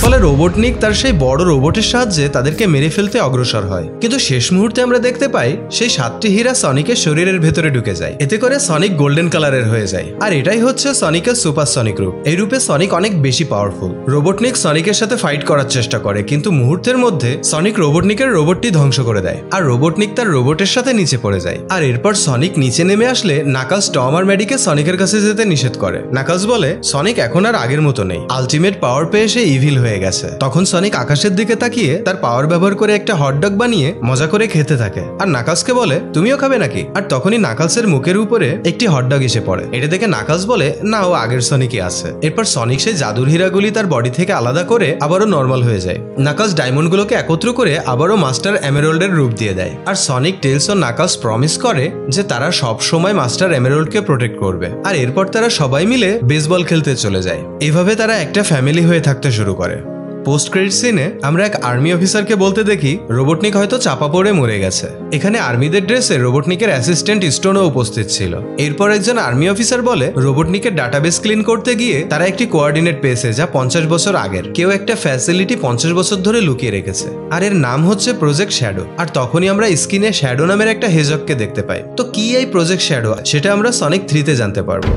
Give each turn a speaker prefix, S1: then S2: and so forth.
S1: ফলে রোবটনিক তার সেই বড় রোবটের সাহায্যে তাদেরকে মেরে ফেলতে অগ্রসর হয়। কিন্তু শেষ মুহূর্তে আমরা দেখতে পাই সেই 7টি হীরা সনিকের শরীরের ভেতরে ঢুকে যায়। এতে করে সনিক গোল্ডেন কালারের হয়ে যায়। আর এটাই হচ্ছে সনিকের সুপার সনিক রূপ। এই রূপে সনিক অনেক বেশি পাওয়ারফুল। রোবটনিক সনিকের সাথে ফাইট করার চেষ্টা করে, কিন্তু মুহূর্তের মধ্যে সনিক রোবটনিকের রোবটটি ধ্বংস করে দেয় আর রোবটনিক তার রোবটের সাথে নিচে পড়ে যায়। আর এরপর সনিক নিচে নেমে আসলে নাকালস টম আর ম্যাডিকে সনিকের কাছে যেতে নিষেধ করে। নাকালস বলে সনিক এখন আর আগের মতো নেই, আলটিমেট পাওয়ার পেয়ে সে ইভিল হয়ে গেছে। তখন সনিক আকাশের দিকে তাকিয়ে তার পাওয়ার ব্যবহার করে একটা হটডগ বানিয়ে মজা করে খেতে থাকে আর নাকালসকে বলে তুমিও খাবে নাকি। আর তখনই নাকালসের মুখের উপরে একটি হটডগ এসে পড়ে। এটা দেখে নাকালস বলে না, ও আগের সনিকই আছে। এরপর সনিক সেই জাদুর হীরাগুলি তার বডি থেকে আলাদা করে আবারও নর্মাল হয়ে যায়। নাকালস ডায়মন্ডগুলোকে একত্র করে আবারও মাস্টার এমেরাল্ডের রূপ দিয়ে দেয়। আর সনিক, টেলস ও নাকালস প্রমিস করে যে তারা সব সময় মাস্টার এমেরাল্ডকে প্রোটেক্ট করবে। আর এরপর তারা সবাই মিলে বেসবল খেলতে চলে যায়। এভাবে তারা একটা ফ্যামিলি হয়ে থাকতে শুরু করে। পোস্ট ক্রেডিট সিনে আমরা এক আর্মি অফিসারকে বলতে দেখি রোবটনিক হয়তো চাপা পড়ে মরে গেছে। এখানে আর্মিদের ড্রেসে রোবটনিকের অ্যাসিস্ট্যান্ট স্টোনও উপস্থিত ছিল। এরপর একজন আর্মি অফিসার বলে রোবটনিকের ডাটাবেস ক্লিন করতে গিয়ে তারা একটি কোঅর্ডিনেট পেয়েছে যা 50 বছর আগের। কেউ একটা ফ্যাসিলিটি 50 বছর ধরে লুকিয়ে রেখেছে আর এর নাম হচ্ছে প্রজেক্ট শ্যাডো। আর তখনই আমরা স্ক্রিনে শ্যাডো নামের একটা হেজককে দেখতে পাই। তো কি এই প্রজেক্ট শ্যাডো, সেটা আমরা সনিক 3-তে জানতে পারবো।